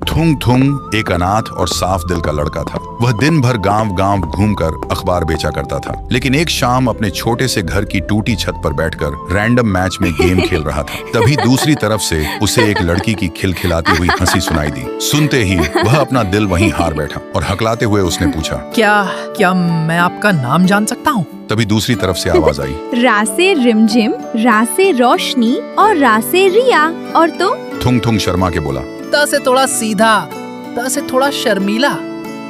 थुंग थुंग एक अनाथ और साफ दिल का लड़का था। वह दिन भर गांव-गांव घूमकर अखबार बेचा करता था, लेकिन एक शाम अपने छोटे से घर की टूटी छत पर बैठकर रैंडम मैच में गेम खेल रहा था। तभी दूसरी तरफ से उसे एक लड़की की खिलखिलाती हुई हंसी सुनाई दी। सुनते ही वह अपना दिल वहीं हार बैठा और हकलाते हुए उसने पूछा, क्या मैं आपका नाम जान सकता हूँ? तभी दूसरी तरफ से आवाज आई, रा से रिमझिम, रा से रोशनी और रा से रिया। और तो थुंग थुंग शर्मा के बोला, त से थोड़ा सीधा, त से थोड़ा शर्मीला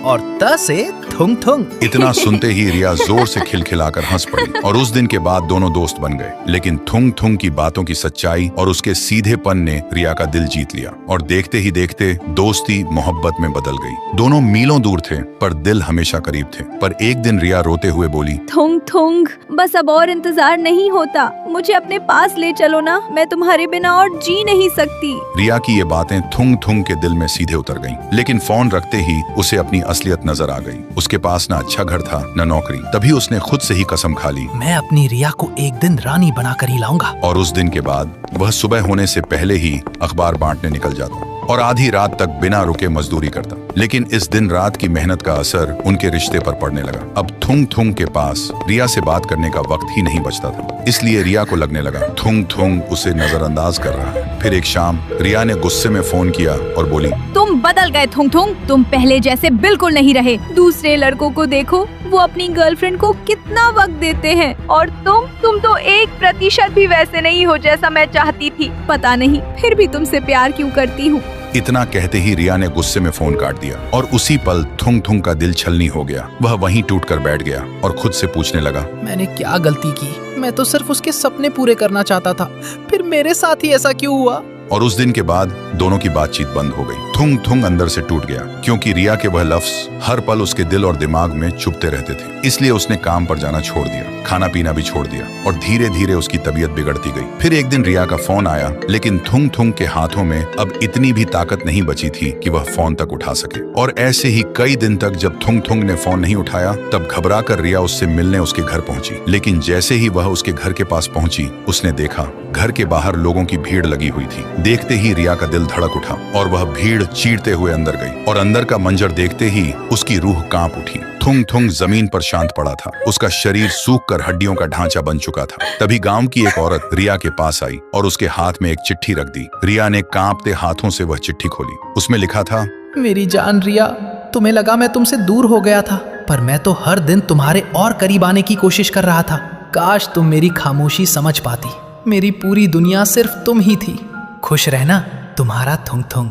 और त से थुंग थुंग। इतना सुनते ही रिया जोर से खिलखिलाकर हंस पड़ी और उस दिन के बाद दोनों दोस्त बन गए। लेकिन थुंग थुंग की बातों की सच्चाई और उसके सीधेपन ने रिया का दिल जीत लिया और देखते ही देखते दोस्ती मोहब्बत में बदल गई। दोनों मीलों दूर थे पर दिल हमेशा करीब थे। पर एक दिन रिया रोते हुए बोली, थुंग थुंग, बस अब और इंतजार नहीं होता, मुझे अपने पास ले चलो ना, मैं तुम्हारे बिना और जी नहीं सकती। रिया की ये बातें थुंग थुंग के दिल में सीधे उतर गईं। लेकिन फोन रखते ही उसे अपनी असलियत नजर आ गई। उसके पास न अच्छा घर था न नौकरी। तभी उसने खुद से ही कसम खा ली, मैं अपनी रिया को एक दिन रानी बनाकर ही लाऊंगा। और उस दिन के बाद वह सुबह होने से पहले ही अखबार बांटने निकल जाता और आधी रात तक बिना रुके मजदूरी करता। लेकिन इस दिन रात की मेहनत का असर उनके रिश्ते पर पड़ने लगा। अब थुंग थुंग के पास रिया से बात करने का वक्त ही नहीं बचता था। इसलिए रिया को लगने लगा थुंग थुंग उसे नजरअंदाज कर रहा है। फिर एक शाम रिया ने गुस्से में फोन किया और बोली, तुम बदल गए थुंग थुंग, तुम पहले जैसे बिल्कुल नहीं रहे। दूसरे लड़कों को देखो, वो अपनी गर्लफ्रेंड को कितना वक्त देते हैं, और तुम तो 1% भी वैसे नहीं हो जैसा मैं चाहती थी। पता नहीं फिर भी तुमसे प्यार क्यों करती हूँ। इतना कहते ही रिया ने गुस्से में फोन काट दिया और उसी पल थुंग थुंग का दिल छलनी हो गया। वह वहीं टूटकर बैठ गया और खुद से पूछने लगा, मैंने क्या गलती की? मैं तो सिर्फ उसके सपने पूरे करना चाहता था, फिर मेरे साथ ही ऐसा क्यों हुआ? और उस दिन के बाद दोनों की बातचीत बंद हो गई। थुंग थुंग अंदर से टूट गया क्योंकि रिया के वह लफ्ज हर पल उसके दिल और दिमाग में चुभते रहते थे। इसलिए उसने काम पर जाना छोड़ दिया, खाना पीना भी छोड़ दिया और धीरे धीरे उसकी तबीयत बिगड़ती गई। फिर एक दिन रिया का फोन आया, लेकिन थुंग थुंग के हाथों में अब इतनी भी ताकत नहीं बची थी कि वह फोन तक उठा सके। और ऐसे ही कई दिन तक जब थुंग थुंग ने फोन नहीं उठाया, तब घबरा कर रिया उससे मिलने उसके घर पहुंची। लेकिन जैसे ही वह उसके घर के पास पहुंची, उसने देखा घर के बाहर लोगों की भीड़ लगी हुई थी। देखते ही रिया का दिल धड़क उठा और वह भीड़ चीरते हुए अंदर गई और अंदर का मंजर देखते ही उसकी रूह कांप उठी। थुंग थुंग जमीन पर शांत पड़ा था, उसका शरीर सूख कर हड्डियों का ढांचा बन चुका था। तभी गांव की एक औरत रिया के पास आई और उसके हाथ में एक चिट्ठी रख दी। रिया ने कांपते हाथों से वह चिट्ठी खोली। उसमें लिखा था, मेरी जान रिया, तुम्हें लगा मैं तुमसे दूर हो गया था, पर मैं तो हर दिन तुम्हारे और करीब आने की कोशिश कर रहा था। काश तुम मेरी खामोशी समझ पाती। मेरी पूरी दुनिया सिर्फ तुम ही थी। खुश रहना, तुम्हारा थुंग थुंग।